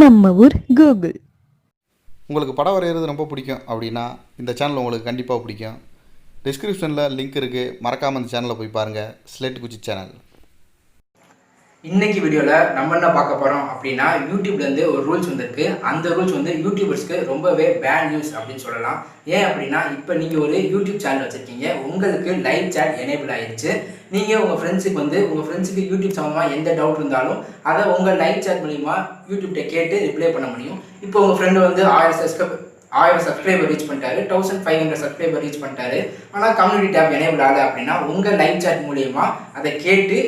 நம்ம ஊர் கூகுள். உங்களுக்கு படம் வரைகிறது ரொம்ப பிடிக்கும் அப்படின்னா இந்த சேனல் உங்களுக்கு கண்டிப்பாக பிடிக்கும். டிஸ்கிரிப்ஷனில் லிங்க் இருக்குது, மறக்காமல் அந்த சேனலில் போய் பாருங்கள். ஸ்லேட் குச்சி சேனல். இன்னைக்கு வீடியோவில் நம்ம என்ன பார்க்க போகிறோம் அப்படின்னா, யூடியூப்லேருந்து ஒரு ரூல்ஸ் வந்திருக்கு. அந்த ரூல்ஸ் வந்து யூடியூபர்ஸ்க்கு ரொம்பவே பேட் நியூஸ் அப்படின்னு சொல்லலாம். ஏன் அப்படின்னா, இப்போ நீங்கள் ஒரு யூடியூப் சேனல் வச்சுருக்கீங்க, உங்களுக்கு லைவ் சேட் எனேபிள் ஆகிடுச்சு. நீங்கள் உங்கள் ஃப்ரெண்ட்ஸுக்கு யூடியூப் சம்மந்தமாக எந்த டவுட் இருந்தாலும் அதை உங்கள் லைவ் சேட் மூலிமா யூடியூப்கிட்ட கேட்டு ரிப்ளை பண்ண முடியும். இப்போ உங்கள் ஃப்ரெண்டு வந்து 1000 சப்ஸ்கிரைபர் ரீச் பண்ணிட்டாரு, 1500 சப்ஸ்கிரைபர் ரீச் பண்ணிட்டாரு. ஆனால் கம்யூனிட்டி டேப் எனேபிள் ஆகலை அப்படின்னா உங்கள் லைவ் சாட் மூலியமா அதை கேட்டு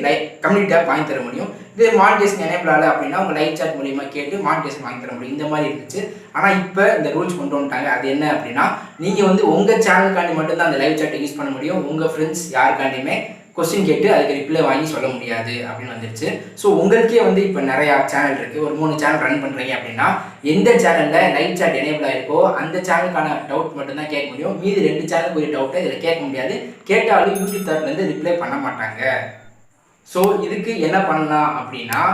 கம்யூனிட்டி டேப் வாங்கி தர முடியும். இதே மானிட்டேஷன் எனேபிள் ஆகலை அப்படின்னா உங்கள் லைவ் சாட் மூலியமா கேட்டு மானிட்டேஷன் வாங்கி தர முடியும். இந்த மாதிரி இருந்துச்சு. ஆனால் இப்போ இந்த ரூல்ஸ் கொண்டு வந்துட்டாங்க. அது என்ன அப்படின்னா, நீங்கள் வந்து உங்கள் சேனலுக்காண்டி மட்டும்தான் அந்த லைவ் சாட்டை யூஸ் பண்ண முடியும். உங்கள் ஃப்ரெண்ட்ஸ் யாருக்காண்டியுமே கொஸ்டின் கேட்டு அதுக்கு ரிப்ளை வாங்கி சொல்ல முடியாது அப்படின்னு வந்துருச்சு. ஸோ உங்களுக்கே வந்து இப்போ நிறையா சேனல் இருக்குது, ஒரு 3 சேனல் ரன் பண்ணுறீங்க அப்படின்னா எந்த சேனலில் லைவ் சாட் எனேபிள் ஆகிருக்கோ அந்த சேனலுக்கான டவுட் மட்டும்தான் கேட்க முடியும். மீதி 2 சேனலுக்கு ஒரு டவுட்டை இதில் கேட்க முடியாது. கேட்டாலும் யூடியூப் தரப்புலேருந்து ரிப்ளை பண்ண மாட்டாங்க. ஸோ இதுக்கு என்ன பண்ணலாம் அப்படின்னா,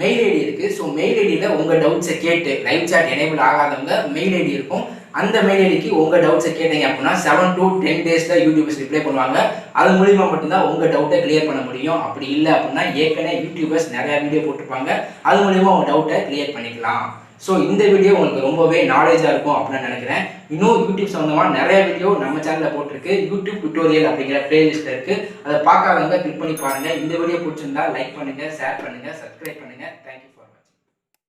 மெயில் ஐடி இருக்குது. ஸோ மெயில் ஐடியில் உங்கள் டவுட்ஸை கேட்டு, லைவ் சாட் எனேபிள் ஆகாதவங்க மெயில் ஐடி இருக்கும், அந்த மெயில் ஐடிக்கு உங்கள் டவுட்ஸை கேட்டீங்க அப்படின்னா 7 to 10 டேஸில் யூடியூபர்ஸ் ரிப்ளை பண்ணுவாங்க. அது மூலிமா மட்டும்தான் உங்கள் டவுட்டை கிளியர் பண்ண முடியும். அப்படி இல்லை அப்படின்னா ஏற்கனவே யூடியூபர்ஸ் நிறையா வீடியோ போட்டிருப்பாங்க, அது மூலிமா உங்கள் டவுட்டை கிளியர் பண்ணிக்கலாம். ஸோ இந்த வீடியோ உங்களுக்கு ரொம்பவே நாலேஜாக இருக்கும் அப்படின்னு நினைக்கிறேன். இன்னும் யூடியூப் சம்மந்தமாக நிறைய வீடியோ நம்ம சேனலில் போட்டிருக்கு. யூடியூப் டுட்டோரியல் அப்படிங்கிற பிளேலிஸ்ட்டில் இருக்குது. அதை பார்க்காதவங்க கிளிக் பண்ணி பாருங்கள். இந்த வீடியோ பிடிச்சிருந்தா லைக் பண்ணுங்கள், ஷேர் பண்ணுங்கள், சப்ஸ்கிரைப் பண்ணுங்கள். தேங்க்யூ.